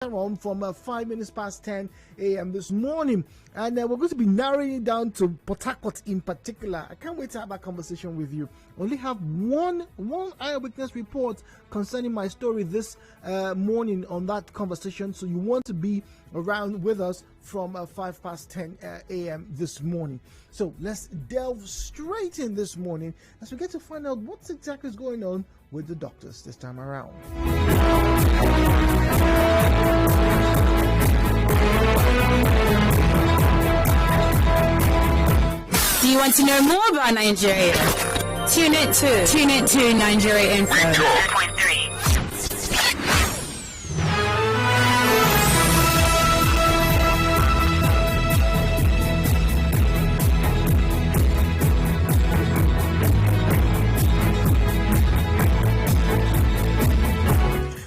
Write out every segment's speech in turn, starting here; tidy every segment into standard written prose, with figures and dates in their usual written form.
on from 5 minutes past 10 a.m. this morning, and we're going to be narrowing it down to Port Harcourt in particular. I can't wait to have that conversation with you. Only have one eyewitness report concerning my story this morning on that conversation, so you want to be around with us from 5 past 10 a.m. this morning. So let's delve straight in this morning as we get to find out what exactly is going on with the doctors this time around. Do you want to know more about Nigeria? Tune in to Nigeria Info. 10.3.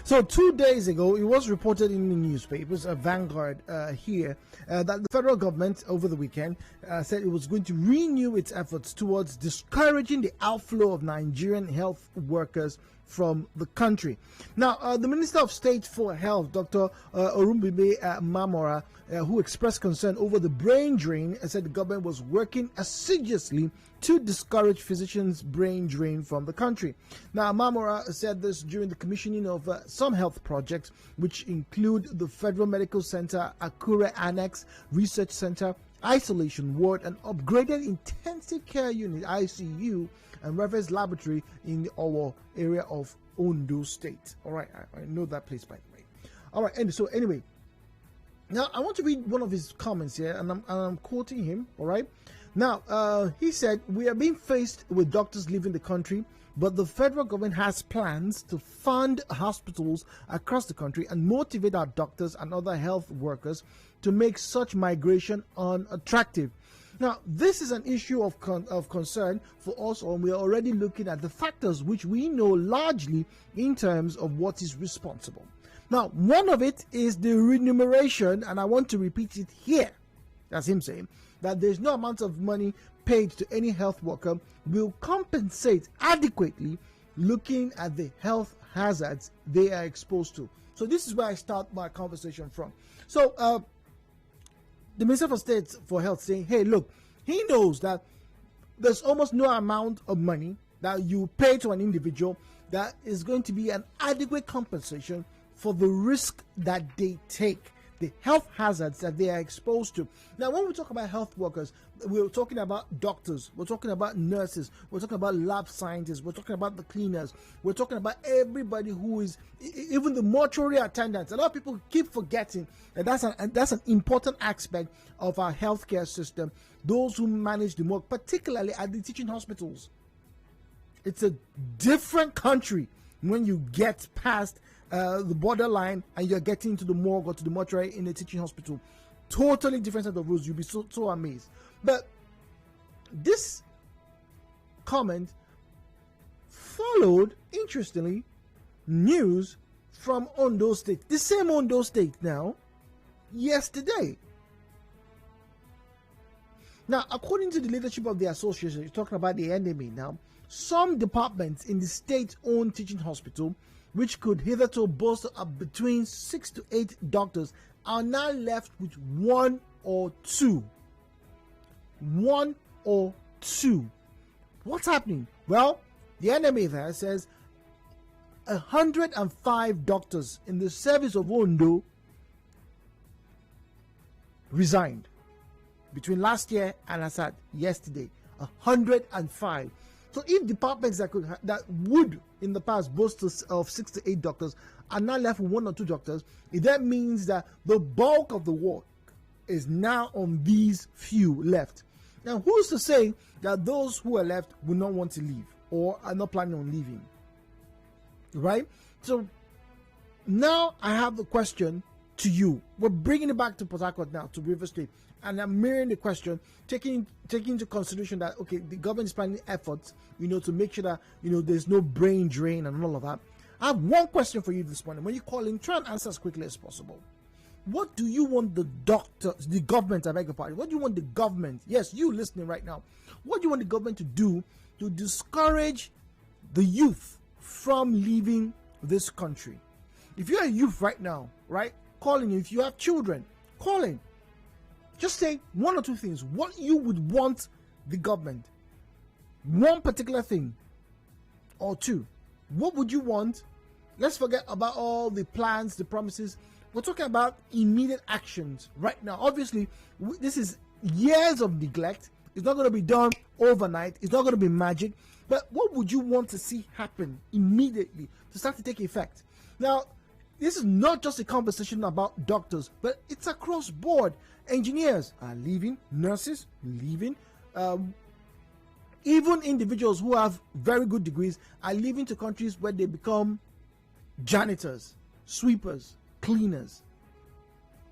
So 2 days ago, it was reported in the newspapers, Vanguard here, that the federal government over the weekend said it was going to renew its efforts towards discouraging the outflow of Nigerian health workers from the country. Now, the Minister of State for Health, Dr. Olumide Mamora, who expressed concern over the brain drain, said the government was working assiduously to discourage physicians' brain drain from the country. Now, Mamora said this during the commissioning of some health projects, which include the Federal Medical Center, Akure Annex Research Center, Isolation Ward, and upgraded Intensive Care Unit, ICU, and reference laboratory in the Owo area of Ondo State. All right, I know that place, by the way. All right, and so anyway, now I want to read one of his comments here, and I'm quoting him. All right, now he said, "We are being faced with doctors leaving the country, but the federal government has plans to fund hospitals across the country and motivate our doctors and other health workers to make such migration unattractive." Now, this is an issue of concern for us, and we are already looking at the factors which we know largely in terms of what is responsible. Now, one of it is the remuneration, and I want to repeat it here. That's him saying that there's no amount of money paid to any health worker will compensate adequately looking at the health hazards they are exposed to. So this is where I start my conversation from. So, the Minister for State for Health saying, hey, look, he knows that there's almost no amount of money that you pay to an individual that is going to be an adequate compensation for the risk that they take, the health hazards that they are exposed to. Now, when we talk about health workers, we're talking about doctors, we're talking about nurses, we're talking about lab scientists, we're talking about the cleaners, we're talking about everybody who is, even the mortuary attendants. A lot of people keep forgetting that that's an important aspect of our healthcare system. Those who manage the morgue, particularly at the teaching hospitals. It's a different country when you get past the borderline and you're getting to the morgue or to the mortuary in a teaching hospital. Totally different set of rules. You'll be so amazed. But this comment followed, interestingly, news from Ondo State. The same Ondo State now, yesterday. Now, according to the leadership of the association, you're talking about the NMA now, some departments in the state-owned teaching hospital, which could hitherto boast of between 6 to 8 doctors, are now left with 1 or 2. 1 or 2. What's happening? Well, the NMA there says 105 doctors in the service of Ondo resigned between last year and as at yesterday. 105. So if departments that would in the past boast of 6 to 8 doctors are now left with 1 or 2 doctors, that means that the bulk of the work is now on these few left. Now, who's to say that those who are left will not want to leave or are not planning on leaving? Right? So now I have the question to you. We're bringing it back to Port Harcourt now, to River State. And I'm mirroring the question, taking into consideration that, okay, the government is planning efforts, to make sure that, there's no brain drain and all of that. I have one question for you this morning. When you call in, try and answer as quickly as possible. What do you want the government, I beg your pardon, what do you want the government, yes, you listening right now, what do you want the government to do to discourage the youth from leaving this country? If you're a youth right now, right, calling you. If you have children, call in. Just say one or two things. What you would want the government. One particular thing. Or two. What would you want? Let's forget about all the plans, the promises. We're talking about immediate actions right now. Obviously, this is years of neglect. It's not going to be done overnight. It's not going to be magic. But what would you want to see happen immediately to start to take effect? Now, this is not just a conversation about doctors, but it's across board. Engineers are leaving, nurses leaving, even individuals who have very good degrees are leaving to countries where they become janitors, sweepers, cleaners.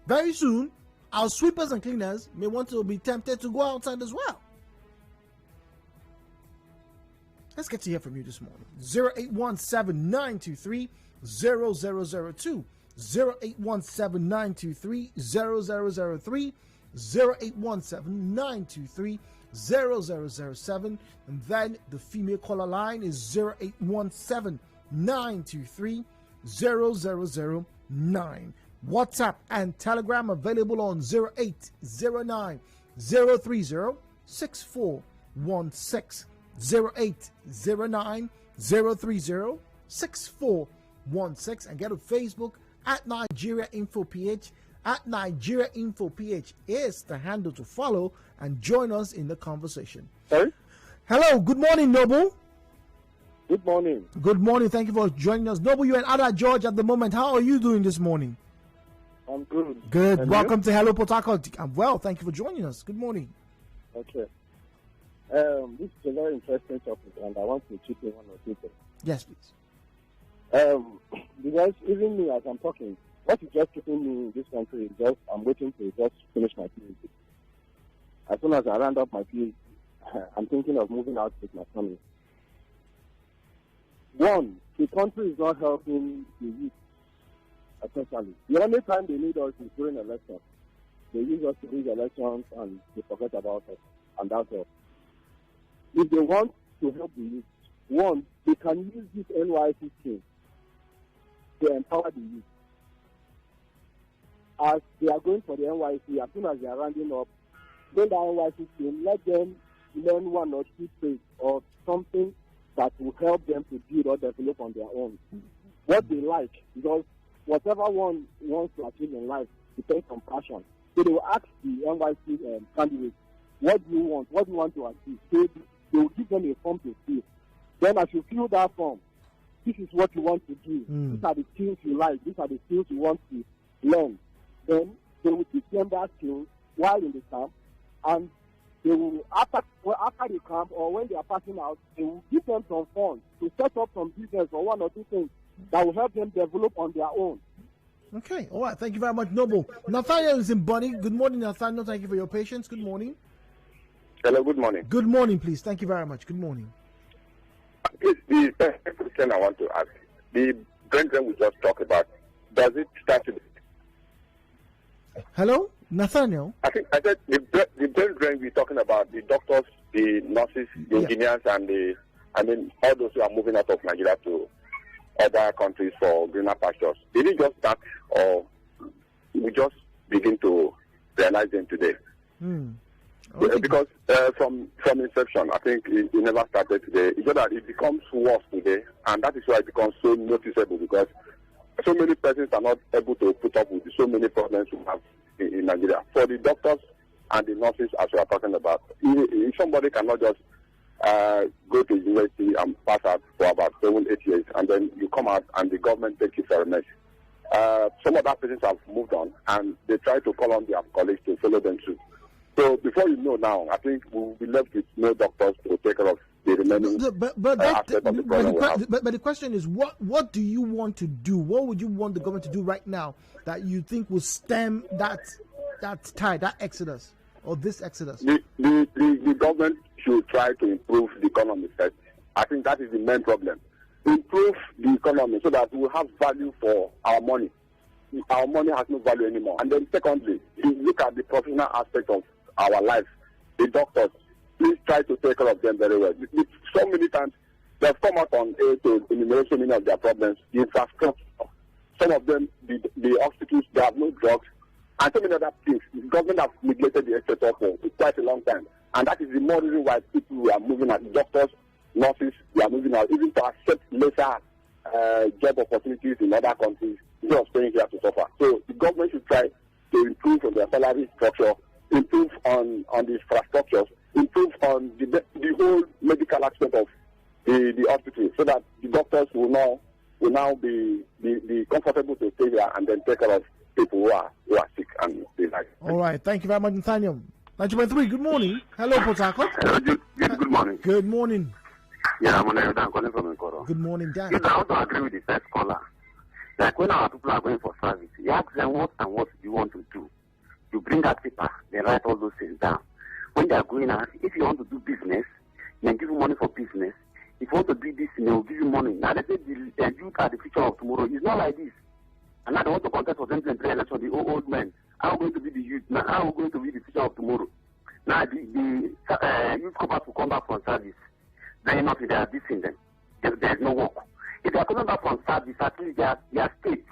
Very soon, our sweepers and cleaners may want to be tempted to go outside as well. Let's get to hear from you this morning. 0817-923-0002, 0817-923-0003, 0817-923-0007, and then the female caller line is 0817-923-0009. WhatsApp and Telegram available on 0809-030-6416, 0809-030-6416, and get to Facebook at Nigeria Info PH. At Nigeria Info PH is the handle to follow and join us in the conversation. Sorry? Hello, good morning, Noble. Good morning. Good morning. Thank you for joining us. Noble, you're in Ada George at the moment. How are you doing this morning? I'm good. Good. And Welcome you? to Hello Port Harcourt. I'm well. Thank you for joining us. Good morning. Okay. This is a very interesting topic, and I want to chip in one or two things. Yes, please. Because even me, as I'm talking, what is just keeping me in this country is just I'm waiting to just finish my PhD. As soon as I round up my PhD, I'm thinking of moving out with my family. One, the country is not helping the youth, especially. The only time they need us is during elections. They use us to lose elections and they forget about us, and that's all. If they want to help the youth, one, they can use this NYC scheme to empower the youth. As they are going for the NYC, as soon as they are rounding up, then the NYC scheme, let them learn one or two trades or something that will help them to build or develop on their own. What they like, because whatever one wants to achieve in life depends on passion. So they will ask the NYC candidates, what do you want? What do you want to achieve? So they will give them a form to fill. Then as you fill that form, this is what you want to do. These are the skills you like. These are the skills you want to learn. Then they will teach them that skill while in the camp, and they will, after the camp or when they are passing out, they will give them some funds to set up some business or one or two things that will help them develop on their own. Okay, all right. Thank you very much, Noble. Nathaniel is in Bunny. Good morning, Nathaniel. Thank you for your patience. Good morning. Hello, good morning. Good morning, please. Thank you very much. Good morning. The question I want to ask, the brain drain we just talked about, does it start to... Hello, Nathaniel. I said the brain drain we're talking about, the doctors, the nurses, the engineers, and all those who are moving out of Nigeria to other countries for greener pastures. Did it just start, or we just begin to realize them today? Because from inception, I think it never started today. It's just that it becomes worse today, and that is why it becomes so noticeable, because so many persons are not able to put up with so many problems we have in Nigeria. For the doctors and the nurses, as we are talking about, if somebody cannot just go to university and pass out for about 7-8 years, and then you come out and the government takes you for a mess. Some other persons have moved on, and they try to call on their colleagues to follow them too. So before you know now, I think we will be left with no doctors to take care of the remaining aspect of the problem we have. But the question is, what do you want to do? What would you want the government to do right now that you think will stem that tide, that exodus, or this exodus? The government should try to improve the economy first. I think that is the main problem. Improve the economy so that we will have value for our money. Our money has no value anymore. And then secondly, you look at the professional aspect of our life. The doctors, please try to take care of them very well. So many times they've come out on air to enumerate so many of their problems. The infrastructure. Some of them, the hospitals, they have no drugs, and so many other things. The government has neglected the sector for quite a long time. And that is the more reason why people are moving out. Doctors, nurses, they are moving out, even to accept lesser job opportunities in other countries instead of staying here to suffer. So the government should try to improve on their salary structure, improve on the infrastructures, improve on the whole medical aspect of the hospital, so that the doctors will now be comfortable to stay here and then take care of people who are sick and they like. All right, thank you very much, Nathaniel. 9.3, good morning. Hello, Port Harcourt. Good morning. Good morning. Yeah, I'm calling from Nkoro. Good morning, Dan. I also agree with the first caller. Like when our people are going for service, you ask them what and what you want to do. You bring that paper, they write all those things down. When they are going out, if you want to do business, they give you money for business. If you want to do this, they will give you money. Now they say the youth are the future of tomorrow. It's not like this. And now they want to contest for 2023 election, the old men. How are going to be the youth? Now how are going to be the future of tomorrow? Now the youth corpers will come back from service. Very not if they are dissing them. There is no work. If they are coming back from service, at least they are state.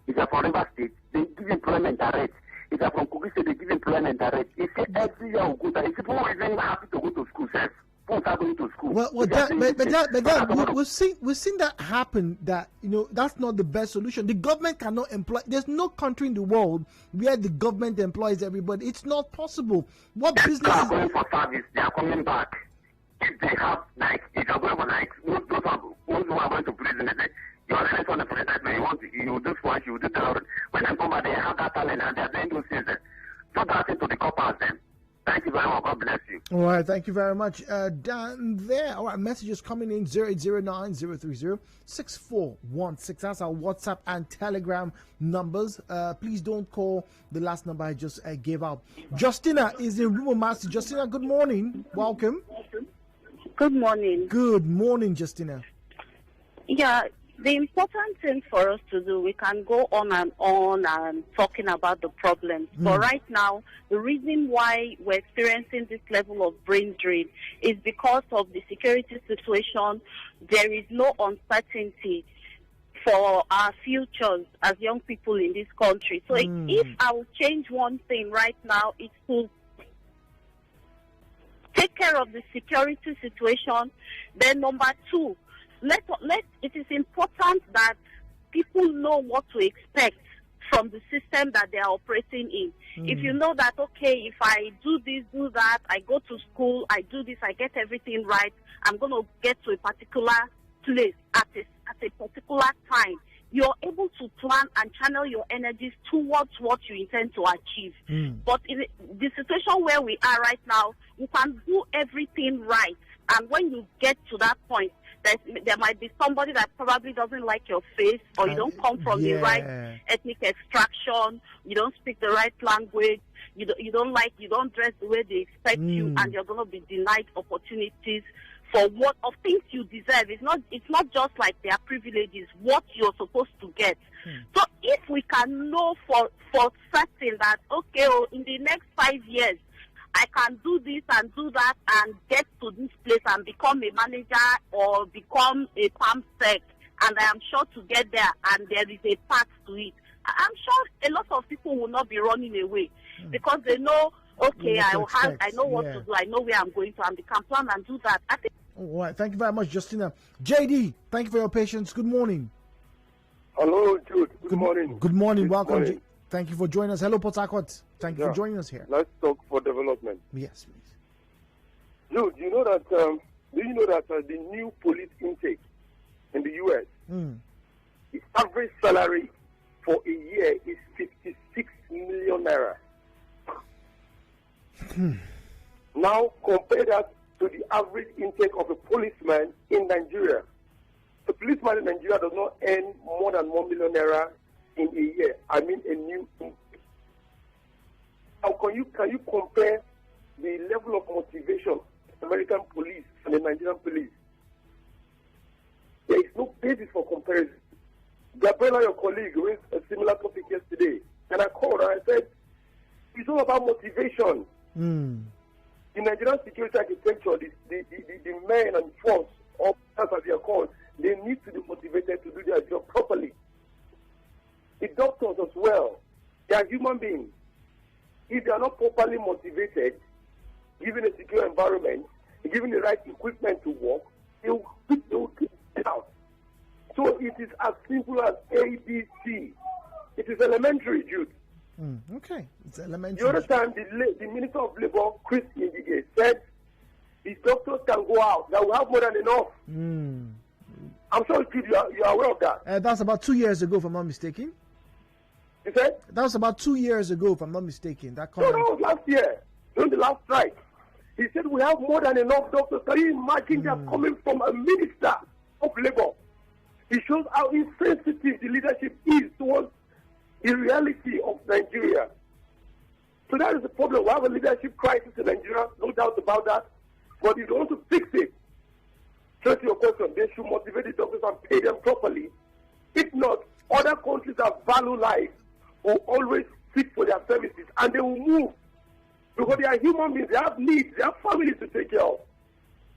If they are from River State, they give employment direct. If they are from Kogi State, they give employment direct. If every year will go, if people are even happy to go to school, people are going to school. Well, we've seen that happen. That that's not the best solution. The government cannot employ. There's no country in the world where the government employs everybody. It's not possible. What business? They are going for service. They are coming back. If they have if you're going for those who are going to prison, you are ready for the president, you do squash, you do terror. When they come back, they have that talent and they are doing those things. So that's into the coppers then. Thank you very much. God bless you. All right, thank you very much. Down there, all right, messages coming in 0809-030-6416. That's our WhatsApp and Telegram numbers. Please don't call the last number I just gave out. Justina is in Rumor Master. Justina, good morning. Welcome. Good morning. Good morning, Justina. Yeah, the important thing for us to do, we can go on and talking about the problems. But right now, the reason why we're experiencing this level of brain drain is because of the security situation. There is no uncertainty for our futures as young people in this country. So if I will change one thing right now, it's to take care of the security situation. Then number two, it is important that people know what to expect from the system that they are operating in. If you know that, okay, if I do this, do that, I go to school, I do this, I get everything right, I'm going to get to a particular place at a particular time, you're able to plan and channel your energies towards what you intend to achieve. But in the situation where we are right now, you can do everything right. And when you get to that point, there might be somebody that probably doesn't like your face, or you don't come from the right ethnic extraction, you don't speak the right language, you don't dress the way they expect you, and you're going to be denied opportunities for what of things you deserve. It's not just like their privileges, what you're supposed to get. So if we can know for certain that, okay, in the next 5 years, I can do this and do that and get to this place and become a manager or become a palm sec, and I am sure to get there, and there is a path to it. I'm sure a lot of people will not be running away because they know, okay, I know what to do, I know where I'm going to, and they can plan and do that. I think. All right, thank you very much, Justina. JD, thank you for your patience. Good morning. Hello, Jude. Good morning. Good morning. Welcome. Thank you for joining us. Hello, Port Harcourt. Thank you for joining us here. Let's talk for development. Yes, please. Jude, do you know that the new police intake in the U.S., the average salary for a year is 56 million naira. Now compare that to the average intake of a policeman in Nigeria. A policeman in Nigeria does not earn more than 1 million naira in a year. I mean a new intake. How can you compare the level of motivation of the American police and the Nigerian police? There is no basis for comparison. Gabriela, your colleague, raised a similar topic yesterday, and I called her and I said, it's all about motivation. In Nigerian security architecture, the men and force, or as they are called, they need to be motivated to do their job properly. the doctors as well. They are human beings. If they are not properly motivated, given a secure environment, given the right equipment to work, they will get it out. So it is as simple as ABC. It is elementary, Jude. Okay, it's elementary. The other time, the Minister of Labour, Chris Indige, said the doctors can go out. That we have more than enough. I'm sure you are aware of that. That's about 2 years ago, if I'm not mistaken. You said? That was about 2 years ago, if I'm not mistaken. That No, that was last year, during the last strike. He said we have more than enough doctors. Can you imagine that coming from a minister of labor? It shows how insensitive the leadership is towards the reality of Nigeria. So that is the problem. We have a leadership crisis in Nigeria, no doubt about that. But if you want to fix it, to answer your question, they should motivate the doctors and pay them properly. If not, other countries that value life will always seek for their services, and they will move. Because they are human beings, they have needs, they have families to take care of.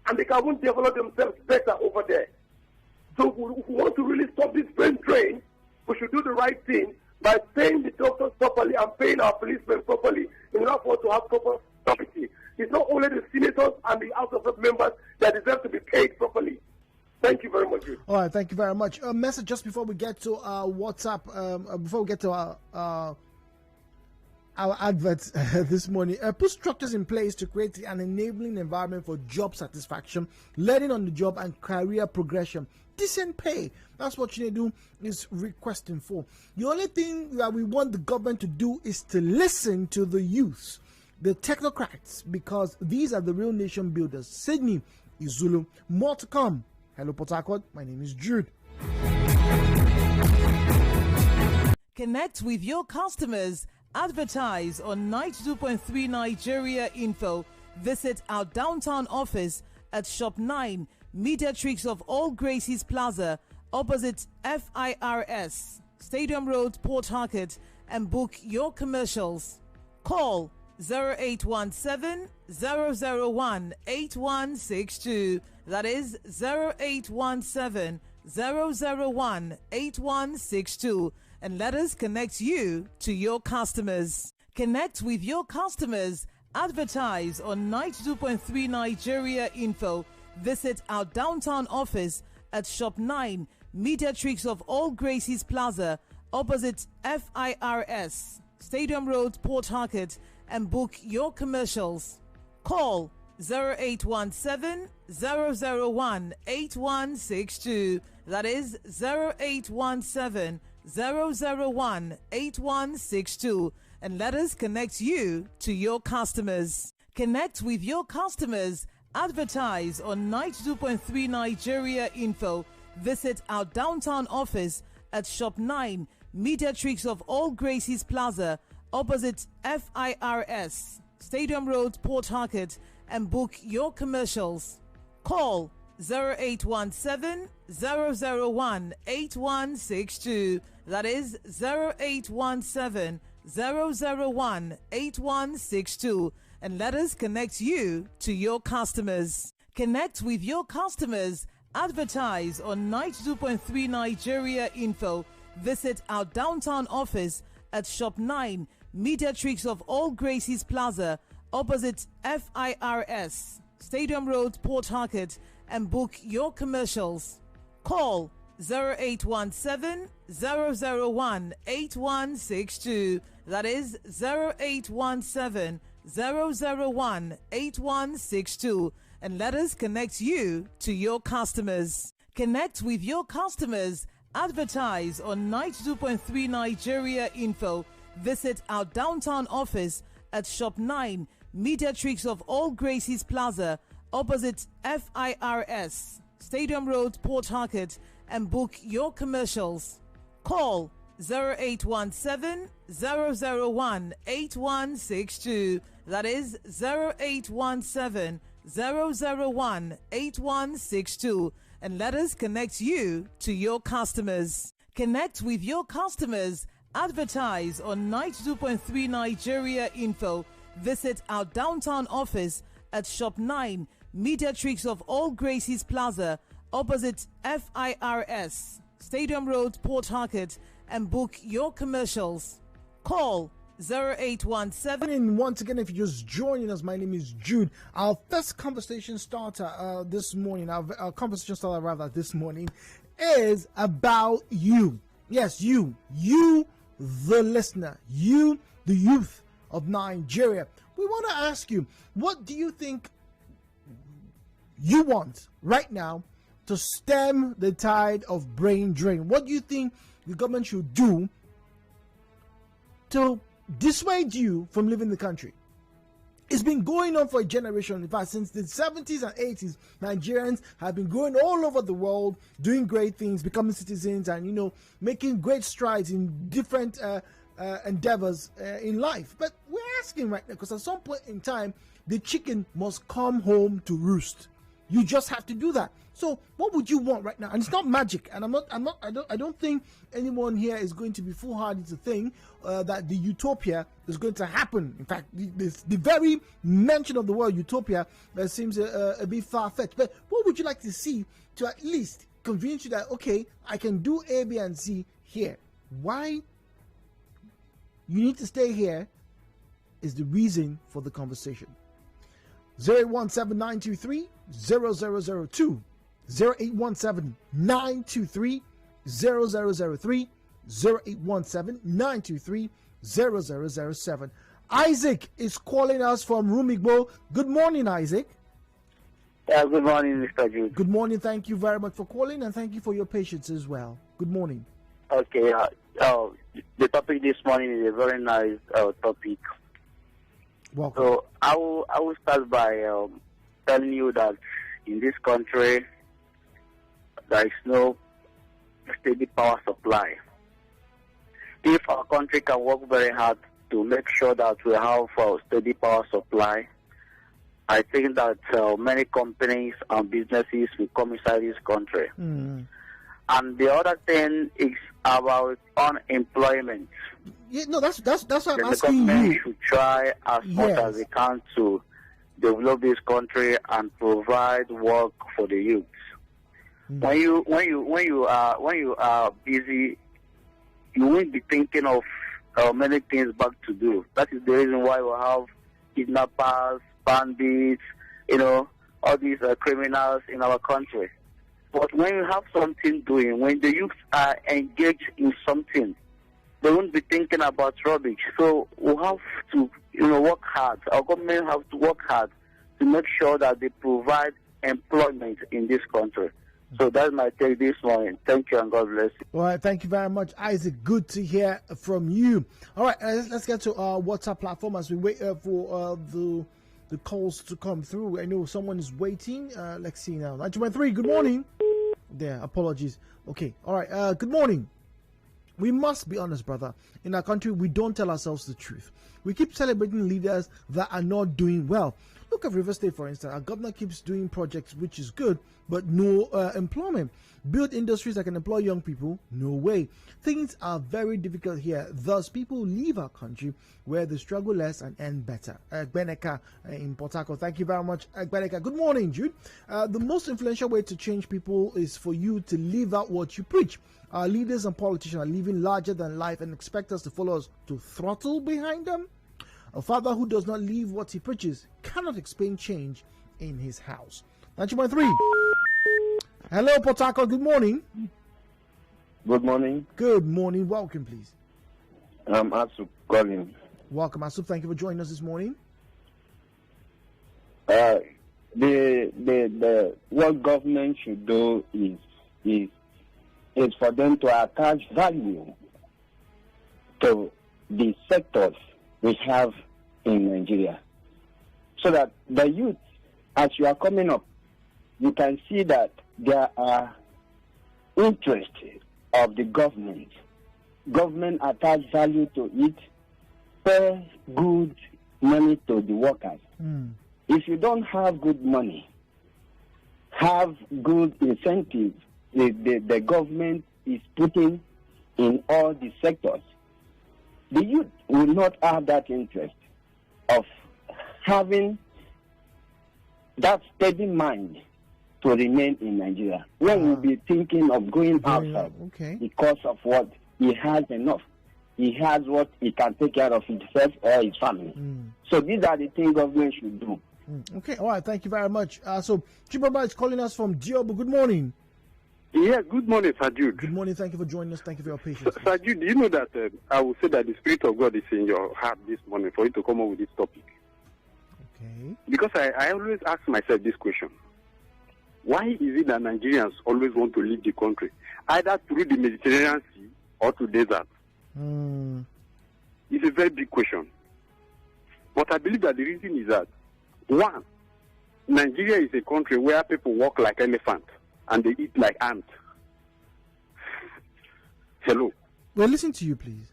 And they can develop themselves better over there. So if we want to really stop this brain drain, we should do the right thing by paying the doctors properly and paying our policemen properly in order for us to have proper security. It's not only the senators and the House of members that deserve to be paid properly. Thank you very much. All right, thank you very much. A message just before we get to WhatsApp, before we get to our adverts this morning. Put structures in place to create an enabling environment for job satisfaction, learning on the job, and career progression. Decent pay. That's what Chinedu is requesting for. The only thing that we want the government to do is to listen to the youth, the technocrats, because these are the real nation builders. Sydney is Zulu. More to come. Hello, Port Harcourt. My name is Jude. Connect with your customers. Advertise on 92.3 Nigeria Info. Visit our downtown office at Shop 9, Mediatrix of All Gracies Plaza, opposite FIRS, Stadium Road, Port Harcourt, and book your commercials. Call 0817 001 8162. That is 0817 001 8162. And let us connect you to your customers. Connect with your customers. Advertise on 92.3 Nigeria Info. Visit our downtown office at Shop 9, Mediatrix of All Gracies Plaza, opposite FIRS, Stadium Road, Port Harcourt, and book your commercials. Call 0817 001 8162. That is 0817 001 8162, and let us connect you to your customers. Connect with your customers. Advertise on 92.3 Nigeria Info. Visit our downtown office at Shop 9, Mediatrix of All Gracies Plaza, opposite FIRS, Stadium Road, Port Harcourt, and book your commercials. Call 0817 001 8162. That is 0817 001 8162. And let us connect you to your customers. Connect with your customers. Advertise on 92.3 Nigeria Info. Visit our downtown office at Shop 9, Mediatrix of All Gracies Plaza, opposite FIRS, Stadium Road, Port Harcourt, and book your commercials. Call 0817 001 8162. That is 0817 001 8162. And let us connect you to your customers. Connect with your customers. Advertise on 92.3 Nigeria Info. Visit our downtown office at Shop 9, Mediatrix of All Gracies Plaza, opposite FIRS, Stadium Road, Port Harcourt, and book your commercials. Call 0817 001 8162. That is 0817 001 8162. And let us connect you to your customers. Connect with your customers. Advertise on 92.3 Nigeria Info. Visit our downtown office at Shop 9, Mediatrix of All Gracies Plaza, opposite FIRS, Stadium Road, Port Harcourt, and book your commercials. Call 0817. And once again, if you're just joining us, my name is Jude. Our first conversation starter this morning, our conversation starter rather this morning, is about you. Yes, you, the listener, you, the youth of Nigeria. We want to ask you, what do you think you want right now to stem the tide of brain drain? What do you think the government should do to dissuade you from leaving the country? It's been going on for a generation. In fact, since the 70s and 80s, Nigerians have been going all over the world, doing great things, becoming citizens, and making great strides in different endeavors in life. But we're asking right now, because at some point in time, the chicken must come home to roost. You just have to do that. So what would you want right now? And it's not magic. And I don't think anyone here is going to be foolhardy to think that the utopia is going to happen. In fact, the very mention of the word utopia seems a bit far-fetched. But what would you like to see to at least convince you that, okay, I can do A, B, and C here? Why you need to stay here is the reason for the conversation. 0817923 0002, 0817-923-0003, 0817-923-0007. Isaac is calling us from Rumigbo. Good morning, Isaac. Good morning, Mr. Jude. Good morning. Thank you very much for calling, and thank you for your patience as well. Good morning. Okay. The topic this morning is a very nice topic. Welcome. So I will start by telling you that in this country there is no steady power supply. If our country can work very hard to make sure that we have a steady power supply, I think that many companies and businesses will come inside this country. Mm. And the other thing is about unemployment. Yeah, no, that's what I'm The asking government you. should try as much as they can to develop this country and provide work for the youth. Mm. When you are busy, you won't be thinking of many things back to do. That is the reason why we have kidnappers, bandits, all these criminals in our country. But when you have something doing, when the youth are engaged in something, they won't be thinking about rubbish. So we have to, work hard. Our government have to work hard to make sure that they provide employment in this country. So that's my take this morning. Thank you and God bless you. All right, thank you very much, Isaac. Good to hear from you. All right, let's get to our WhatsApp platform as we wait for the calls to come through. I know someone is waiting. Let's see now. 923, good morning. There, apologies. Okay, all right, good morning. We must be honest, brother. In our country, we don't tell ourselves the truth. We keep celebrating leaders that are not doing well. Look at River State, for instance. Our governor keeps doing projects, which is good, but no employment. Build industries that can employ young people, no way. Things are very difficult here. Thus, people leave our country where they struggle less and earn better. Beneka in Port Harcourt. Thank you very much, Beneka. Good morning, Jude. The most influential way to change people is for you to live out what you preach. Our leaders and politicians are living larger than life and expect us to follow us to throttle behind them. A father who does not live what he preaches cannot explain change in his house. 923. Hello, Port Harcourt. Good morning. Good morning. Good morning. Welcome, please. I'm Asup calling. Welcome, Asup. Thank you for joining us this morning. What government should do is for them to attach value to the sectors we have in Nigeria, so that the youth, as you are coming up, you can see that there are interests of the government. Government attach value to it, pay good money to the workers. If you don't have good money, have good incentives, the government is putting in all the sectors, the youth will not have that interest of having that steady mind to remain in Nigeria. When we'll be thinking of going outside because of what he has enough. He has what he can take care of himself or his family. So these are the things government should do. Okay, all right, thank you very much. So Chibaba is calling us from Diobu. Good morning. Yeah, good morning, Sir Jude. Good morning, thank you for joining us. Thank you for your patience. Sir Jude, do you know that I will say that the Spirit of God is in your heart this morning for you to come up with this topic? Okay. Because I always ask myself this question. Why is it that Nigerians always want to leave the country, either through the Mediterranean Sea or to desert? It's a very big question. But I believe that the reason is that, one, Nigeria is a country where people walk like elephants and they eat like ants. Hello? Well, listen to you, please.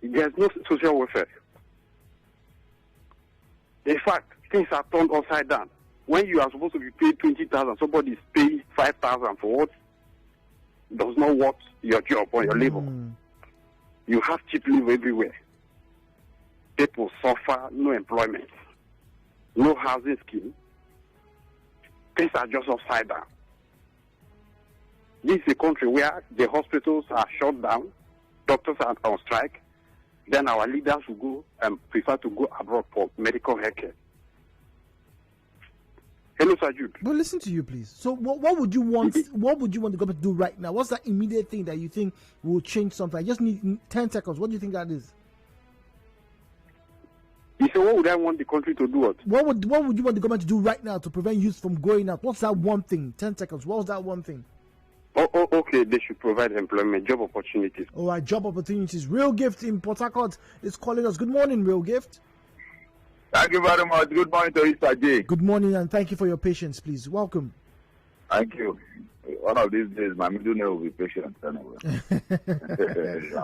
There's no social welfare. In fact, things are turned upside down. When you are supposed to be paid 20,000, somebody is paying 5,000 for what does not worth your job or your labor. You have cheap labor everywhere. People suffer, no employment, no housing scheme. Things are just upside down. This is a country where the hospitals are shut down, doctors are on strike, then our leaders will go and prefer to go abroad for medical health care. Hello, Sir Jude. Well, listen to you, please. So, what would you want? What would you want the government to do right now? What's that immediate thing that you think will change something? I just need 10 seconds. What do you think that is? You say, what would I want the country to do? What would you want the government to do right now to prevent youth from going out? What's that one thing? 10 seconds. What was that one thing? Okay. They should provide employment, job opportunities. All right, job opportunities. Real Gift in Port Harcourt is calling us. Good morning, Real Gift. Thank you very much. Good morning to you, Sir J. Good morning, and thank you for your patience, please. Welcome. Thank you. One of these days, my middle name will be patient anyway.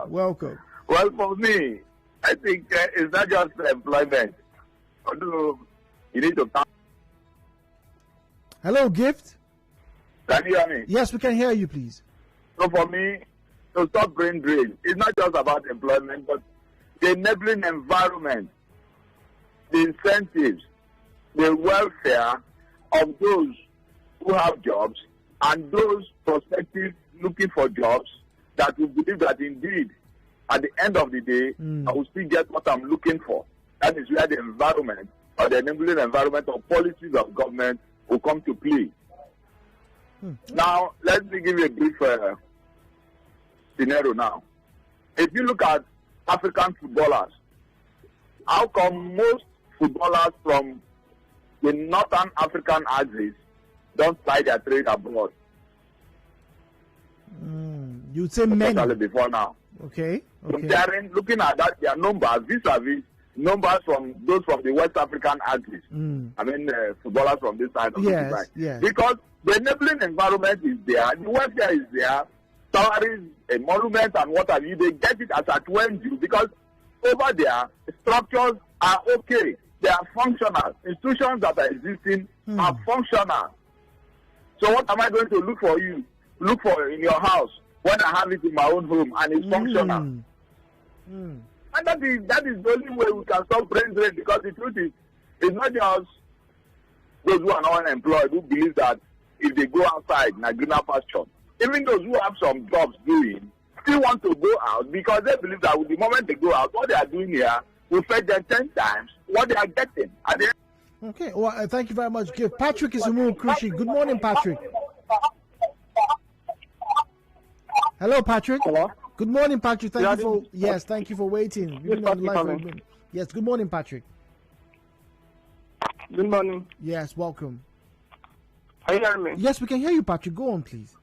Welcome. Well, for me, I think it's not just employment. Although you need to come. Hello, Gift. Can you hear me? Yes, we can hear you, please. So for me, to stop brain drain, it's not just about employment, but the enabling environment, the incentives, the welfare of those who have jobs and those prospective looking for jobs that will believe that indeed at the end of the day I will still get what I'm looking for. That is where the environment or the enabling environment or policies of government will come to play. Now, let me give you a brief scenario now. If you look at African footballers, how come most footballers from the Northern African axis don't ply their trade abroad? You'd say many. Before now. Okay. Comparing, looking at that, their numbers vis-a-vis numbers from those from the West African axis. I mean, footballers from this side of the divide. Yes. Because the enabling environment is there, the welfare is there, salaries, emoluments, and what have you. They get it as at when due because over there, structures are okay. They are functional. Institutions that are existing are functional. So what am I going to look for you? Look for in your house when I have it in my own home and it's functional. And that is the only way we can stop brain drain because the truth is, it's not just those who are not unemployed who believe that if they go outside in a greener pasture, even those who have some jobs doing still want to go out because they believe that with the moment they go out, what they are doing here will fetch them 10 times what they are getting. Okay, well, thank you very much. Patrick is Umu Krushi. Good morning, Patrick. Hello, Patrick. Hello. Good morning, Patrick. Thank you for waiting. Yes, good morning, Patrick. Good morning. Yes, welcome. Are you hearing me? Yes, we can hear you, Patrick. Go on, please.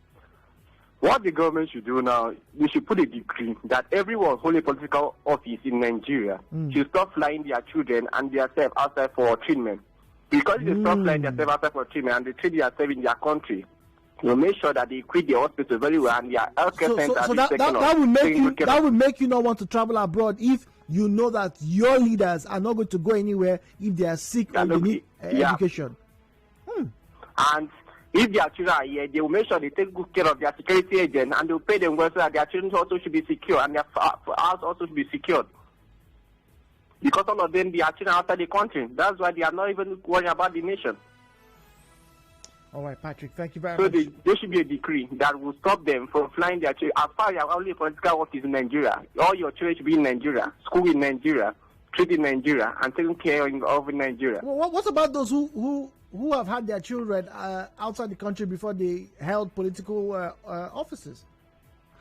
What the government should do now, they should put a decree that everyone holding political office in Nigeria should stop flying their children and themselves outside for treatment. Because they stop flying themselves outside for treatment and they treat themselves in their country, will make sure that they quit the hospital very well and their healthcare centers. So that would make you not want to travel abroad if you know that your leaders are not going to go anywhere if they are sick or they need education. And if their children are here, they will make sure they take good care of their security agent and they will pay them well so that their children also should be secure and their house also should be secured. Because all of them, they are children outside the country. That's why they are not even worrying about the nation. All right, Patrick, thank you very So much. there should be a decree that will stop them from flying their children. As far as you have only political office in Nigeria, all your children should be in Nigeria, school in Nigeria, treat in Nigeria, and taking care of in Nigeria. Well, what about those who have had their children outside the country before they held political offices?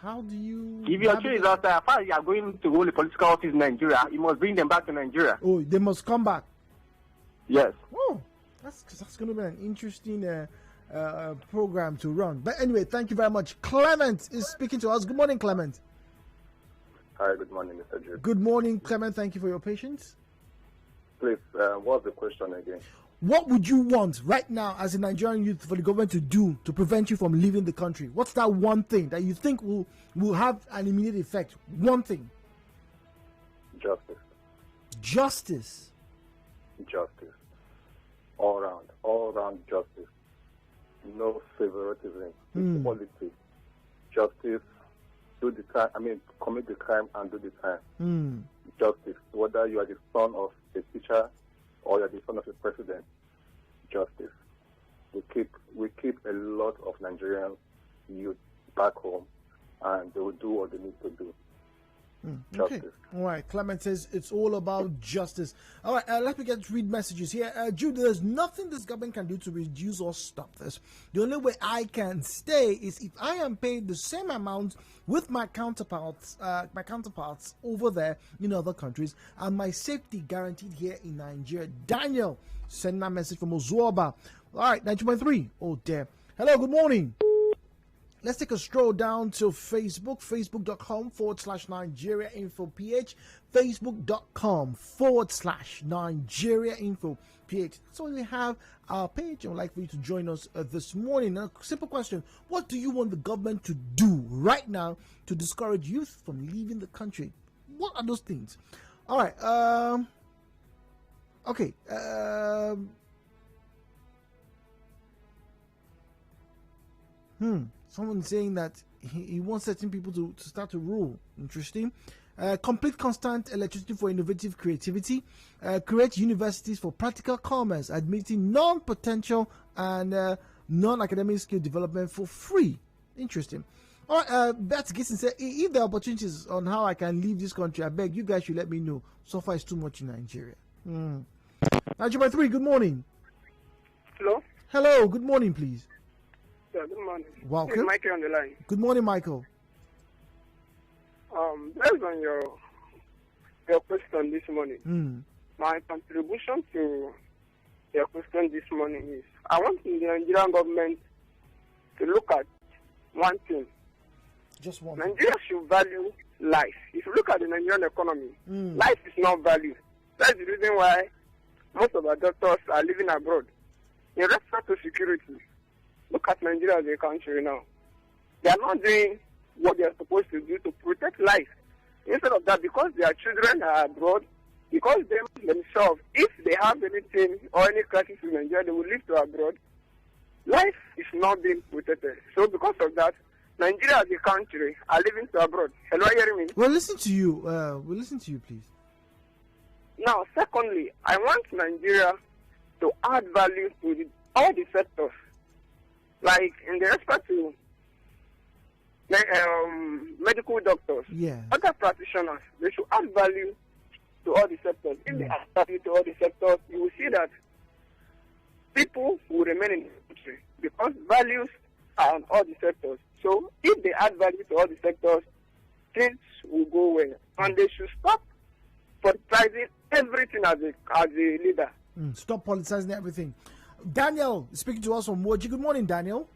How do you... If your children is outside, as far as you are going to hold a political office in Nigeria, you must bring them back to Nigeria. Oh, they must come back. Yes. Oh, that's going to be an interesting program to run. But anyway, thank you very much. Clement is speaking to us. Good morning, Clement. Hi, good morning, Mr. Jude. Good morning, Clement. Thank you for your patience. Please, what's the question again? What would you want right now as a Nigerian youth for the government to do to prevent you from leaving the country? What's that one thing that you think will have an immediate effect? One thing. Justice. Justice. Justice. All round justice. No favoritism. Equality. Justice. Do the crime. Commit the crime and do the time. Justice. Whether you are the son of a teacher or you are the son of a president, justice. We keep a lot of Nigerian youth back home, and they will do what they need to do. Okay. All right. Clement says it's all about justice. All right. Let me read messages here. Jude, there's nothing this government can do to reduce or stop this. The only way I can stay is if I am paid the same amount with my counterparts over there in other countries, and my safety guaranteed here in Nigeria. Daniel, send that message from Ozuoba. All right. 90.3. Oh, dear. Hello. Good morning. Let's take a stroll down to Facebook, facebook.com/Nigeria Info PH, facebook.com/Nigeria Info PH. So we have our page. I would like for you to join us this morning. A simple question: what do you want the government to do right now to discourage youth from leaving the country? What are those things? All right. Okay. Someone saying that he wants certain people to start to rule. Interesting. Complete constant electricity for innovative creativity. Create universities for practical commerce, admitting non-potential and non-academic skill development for free. Interesting. All right, Beth Gibson said, if there are opportunities on how I can leave this country, I beg you guys should let me know. So far, it's too much in Nigeria. Nigeria 3, good morning. Hello? Hello, good morning, please. Yeah, good morning. Welcome. This is Michael on the line. Good morning, Michael. Based on your question this morning, my contribution to your question this morning is I want the Nigerian government to look at one thing. Just one. Nigeria should value life. If you look at the Nigerian economy, life is not valued. That's the reason why most of our doctors are living abroad. In respect to security, look at Nigeria as a country now. They are not doing what they are supposed to do to protect life. Instead of that, because their children are abroad, because they themselves, if they have anything or any crisis in Nigeria, they will leave to abroad. Life is not being protected. So because of that, Nigeria as a country are living to abroad. Hello, are you hearing me? Well, listen to you. We'll listen to you, please. Now, secondly, I want Nigeria to add value to all the sectors. Like in the respect to medical doctors, other practitioners, they should add value to all the sectors. If they add value to all the sectors, you will see that people will remain in the country because values are on all the sectors. So if they add value to all the sectors, things will go well. And they should stop politicizing everything as a leader. Stop politicizing everything. Daniel speaking to us from Moji. Good morning, Daniel.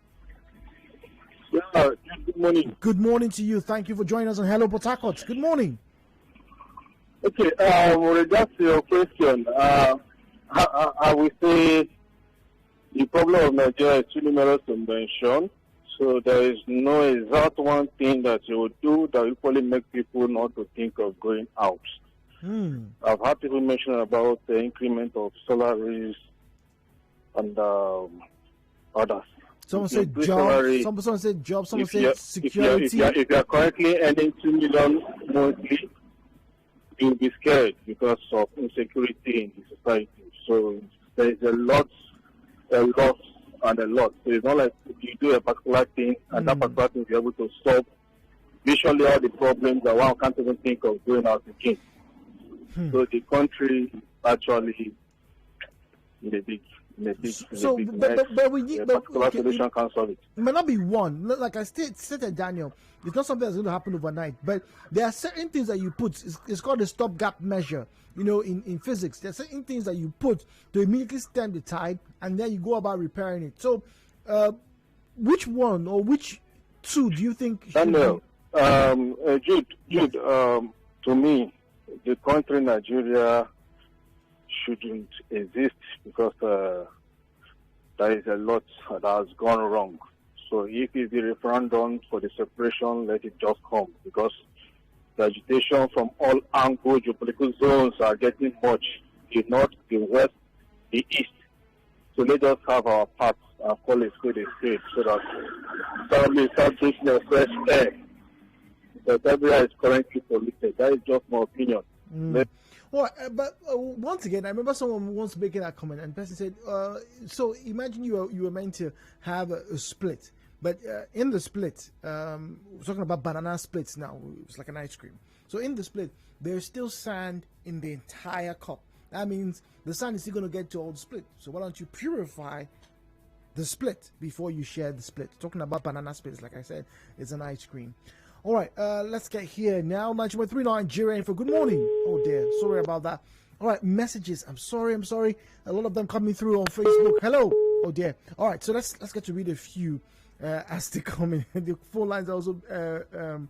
Yeah, good morning. Good morning to you. Thank you for joining us on Hello Port Harcourt. Good morning. Okay, with regards to your question, I will say the problem of Nigeria is too numerous to mention. So there is no exact one thing that you would do that will equally make people not to think of going out. I've had people mention about the increment of salaries and others. Someone said job. Someone said job. Someone said security. If you are currently earning 2 million monthly, you'll be scared because of insecurity in the society. So there is a lot and a lot. So it's not like you do a particular thing and that particular thing will be able to solve visually all the problems that one can't even think of doing out again. So the country actually in a big So, but we need, particular solution can't solve it. It may not be one. Like I stated, Daniel, it's not something that's going to happen overnight. But there are certain things that you put. It's called a stopgap measure. You know, in physics, there are certain things that you put to immediately stem the tide, and then you go about repairing it. So, which one or which two do you think? Daniel, Jude, to me, the country Nigeria shouldn't exist because there is a lot that has gone wrong. So if it's the referendum for the separation, let it just come, because the agitation from all angles, geopolitical zones are getting much. The north, the west, the east. So let us have our parts and call it a state so that probably start taking a fresh air. Because everywhere is currently polluted. That is just my opinion. Well, but once again, I remember someone once making that comment, and the person said, so imagine you were meant to have a split, but in the split, we're talking about banana splits now, it's like an ice cream. So in the split, there's still sand in the entire cup. That means the sand is still going to get to all the split. So why don't you purify the split before you share the split? Talking about banana splits, like I said, it's an ice cream. All right, let's get here now. 9.3 Nigeria info. Good morning. Oh dear, sorry about that. All right, messages. I'm sorry. A lot of them coming through on Facebook. Hello. Oh dear. All right, so let's get to read a few as they come in. The phone lines are also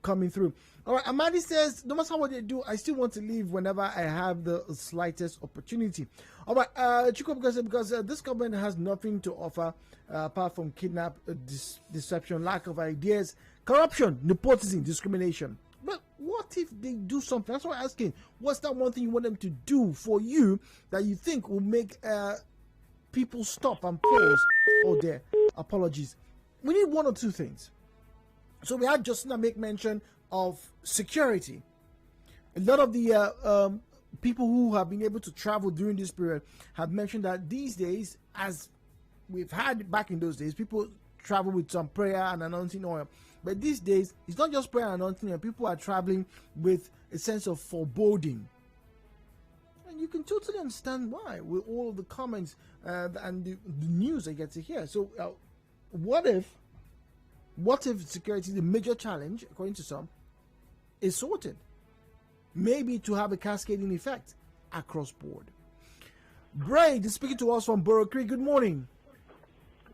coming through. All right, Amadi says, no matter what they do, I still want to leave whenever I have the slightest opportunity. All right, Chico, because this government has nothing to offer apart from kidnap, deception, lack of ideas, corruption, nepotism, discrimination. But what if they do something? That's why I'm asking, what's that one thing you want them to do for you that you think will make people stop and pause? Oh dear, apologies. We need one or two things. So we had Justina make mention of security. A lot of the people who have been able to travel during this period have mentioned that these days, as we've had back in those days, people travel with some prayer and anointing oil. But these days, it's not just prayer and anointing oil. People are traveling with a sense of foreboding. And you can totally understand why with all of the comments and the news I get to hear. So what if security, the major challenge, according to some, is sorted? Maybe to have a cascading effect across board. Braid is speaking to us from Borough Creek. Good morning.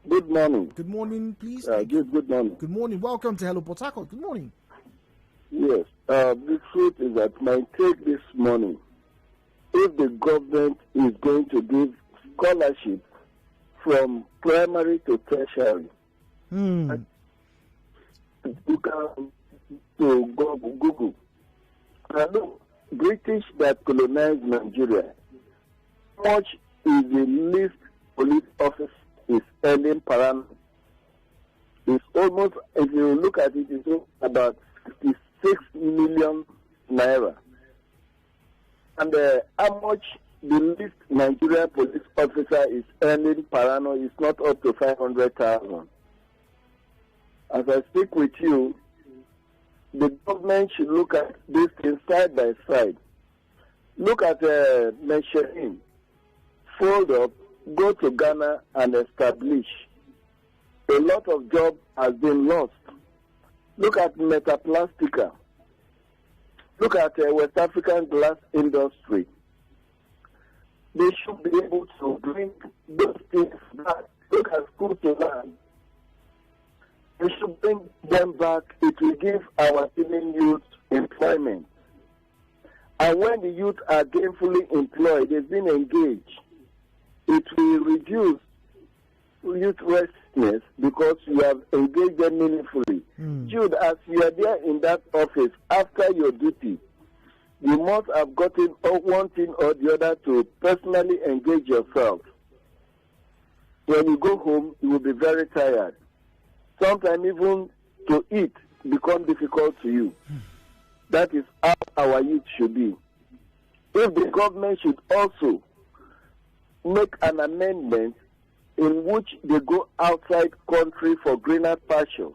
Good morning. Good morning, please. Good morning. Good morning. Welcome to Hello Port Harcourt. Good morning. Yes. The truth is that my take this morning, if the government is going to give scholarship from primary to tertiary, you can to Google. Look, British that colonized Nigeria, how much is the least police officer is earning per annum? It's almost, if you look at it, it's about 66 million naira. And how much the least Nigerian police officer is earning per annum is not up to 500,000. As I speak with you, the government should look at this thing side by side. Look at Mesherim, fold up, go to Ghana and establish. A lot of jobs has been lost. Look at Metaplastica. Look at West African glass industry. They should be able to bring those things back. Look at school to learn. We should bring them back. It will give our teeming youth employment. And when the youth are gainfully employed, they've been engaged, it will reduce youth restlessness because you have engaged them meaningfully. Jude, as you are there in that office, after your duty, you must have gotten one thing or the other to personally engage yourself. When you go home, you will be very tired. Sometimes even to eat become difficult to you. That is how our youth should be. If the government should also make an amendment in which they go outside country for greener pastures.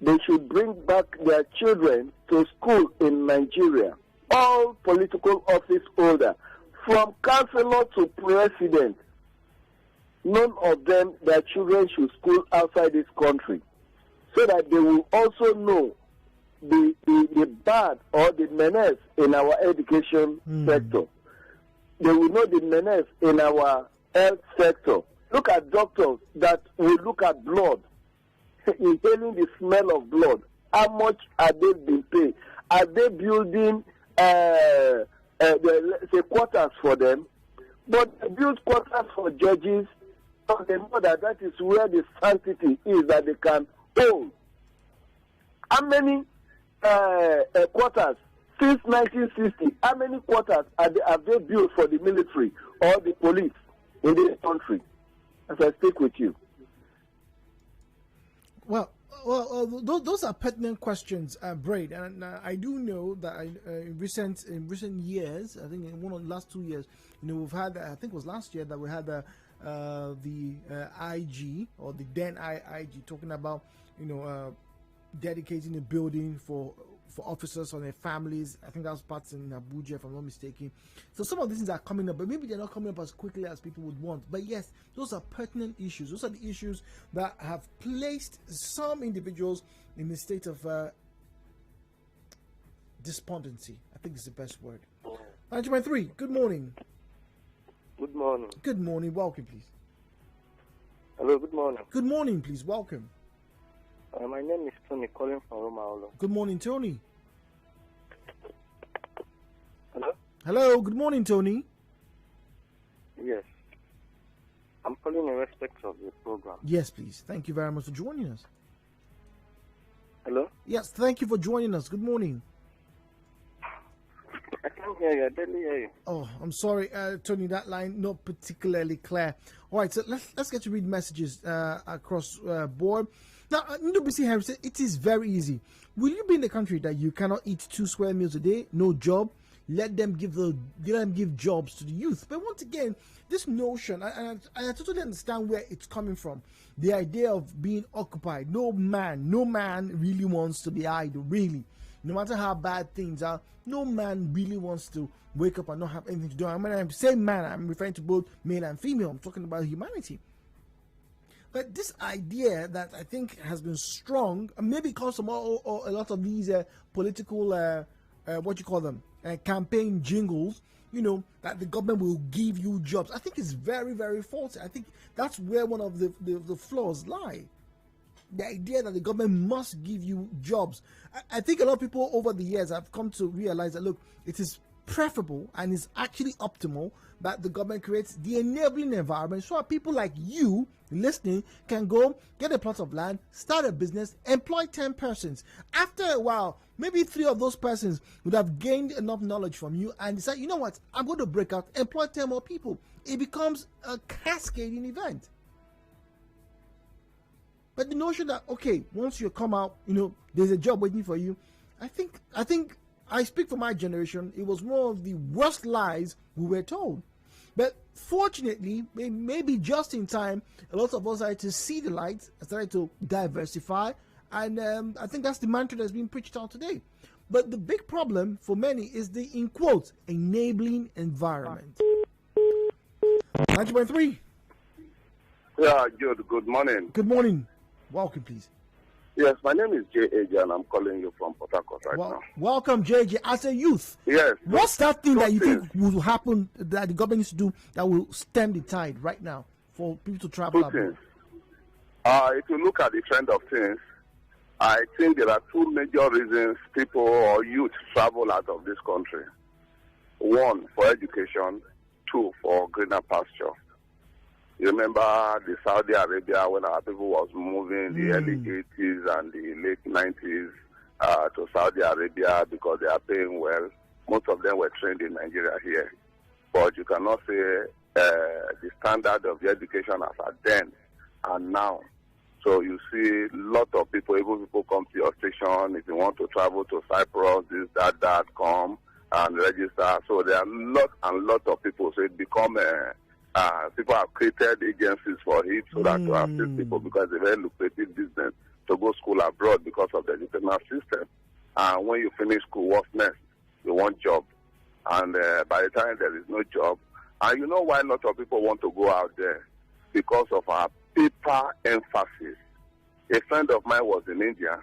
They should bring back their children to school in Nigeria. All political office holders, from councillor to president, none of them, their children should school outside this country, so that they will also know the bad or the menace in our education sector. They will know the menace in our health sector. Look at doctors that will look at blood, inhaling the smell of blood. How much are they being paid? Are they building say quarters for them? But they build quarters for judges, so they know that is where the sanctity is that they can hold. How many quarters since 1960? How many quarters have they built for the military or the police in this country? As I speak with you. Well, those are pertinent questions, Braid, and I do know that in recent years, I think in one of the last 2 years, we've had, I think it was last year that we had the IG or the then IG talking about dedicating a building for officers or their families. I think that was parts in Abuja, if I'm not mistaken. So some of these things are coming up, but maybe they're not coming up as quickly as people would want. But yes, those are pertinent issues. Those are the issues that have placed some individuals in a state of despondency. I think is the best word. 923, good morning. Good morning. Good morning. Welcome, please. Hello, good morning. Good morning, please. Welcome. My name is Tony, calling from Roma. Good morning, Tony. Hello? Hello, good morning, Tony. Yes. I'm calling in respect of the program. Yes, please. Thank you very much for joining us. Hello? Yes, thank you for joining us. Good morning. I can't hear you. I barely hear you. Oh, I'm sorry, Tony, that line not particularly clear. All right, so let's get to read messages across board. Now, NWC Harry said, it is very easy. Will you be in the country that you cannot eat 2 square meals a day, no job? Let them give jobs to the youth. But once again, this notion, and I totally understand where it's coming from. The idea of being occupied. No man really wants to be idle, really. No matter how bad things are, no man really wants to wake up and not have anything to do. When I say man, I'm referring to both male and female. I'm talking about humanity. But this idea that I think has been strong, maybe comes from a lot of these political, campaign jingles, that the government will give you jobs. I think it's very, very false. I think that's where one of the flaws lie. The idea that the government must give you jobs. I think a lot of people over the years have come to realize that, look, it is preferable and is actually optimal that the government creates the enabling environment so that people like you listening can go get a plot of land, start a business, employ 10 persons. After a while, maybe 3 of those persons would have gained enough knowledge from you and decide, you know what, I'm going to break out, employ 10 more people. It becomes a cascading event. But the notion that, okay, once you come out, there's a job waiting for you, I think I speak for my generation, it was one of the worst lies we were told. But fortunately, maybe just in time, a lot of us started to see the light, started to diversify, and I think that's the mantra that's being preached out today. But the big problem for many is the, in quotes, enabling environment. 90.3. Yeah, Jude, good morning. Good morning. Welcome, please. Yes, my name is JJ and I'm calling you from Port Harcourt now. Welcome, JJ. As a youth, yes. What's that thing that you think will happen that the government needs to do that will stem the tide right now for people to travel abroad? If you look at the trend of things, I think there are 2 major reasons people or youth travel out of this country. 1, for education. 2, for greener pasture. You remember the Saudi Arabia when our people was moving the early 80s and the late 90s to Saudi Arabia because they are paying well. Most of them were trained in Nigeria here. But you cannot say the standard of the education as at then and now. So you see a lot of people, even people come to your station. If you want to travel to Cyprus, this, that, come and register. So there are lot and lot of people. So it become People have created agencies for it so that to assist people because it's a very lucrative business to go school abroad because of the educational system. And when you finish school, what's next? You want job. And by the time there is no job, and you know why a lot of people want to go out there? Because of our paper emphasis. A friend of mine was in India,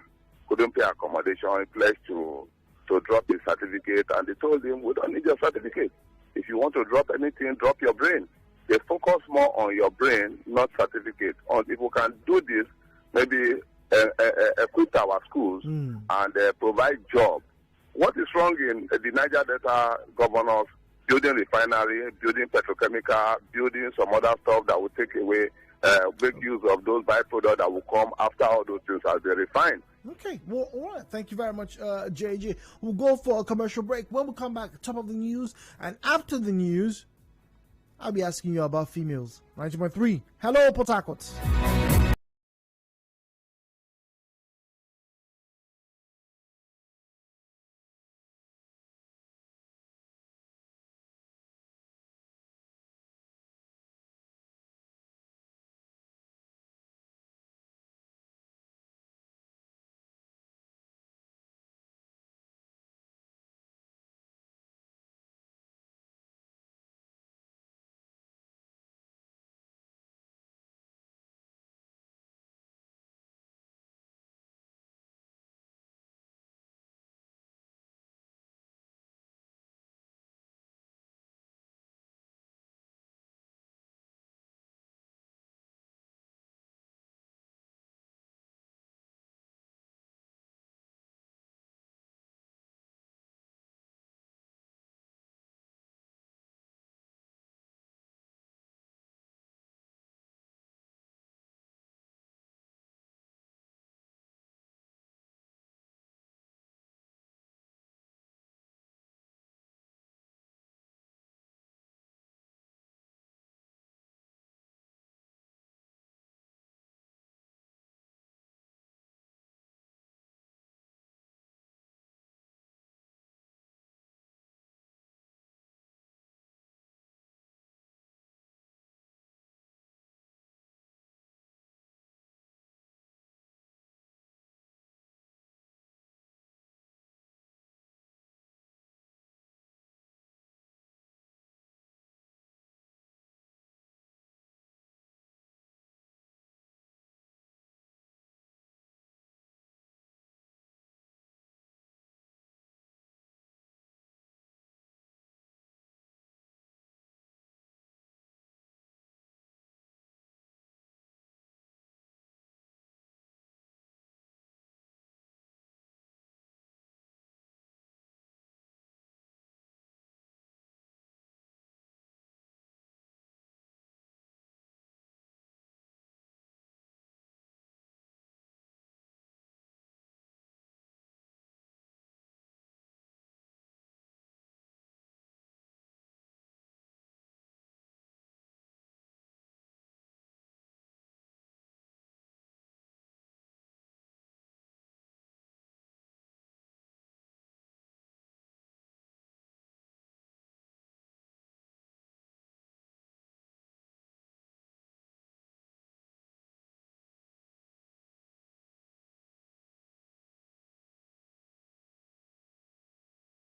couldn't pay accommodation, he pledged to drop his certificate, and they told him, we don't need your certificate. If you want to drop anything, drop your brain. They focus more on your brain, not certificate. On if we can do this, maybe equip our schools and provide jobs. What is wrong in the Niger Delta governors building refinery, building petrochemical, building some other stuff that will take away, make use of those byproducts that will come after all those things have been refined? Okay, well, all right. Thank you very much, JJ. We'll go for a commercial break. When we come back, top of the news, and after the news, I'll be asking you about females. 90.3. Hello, Port Harcourt.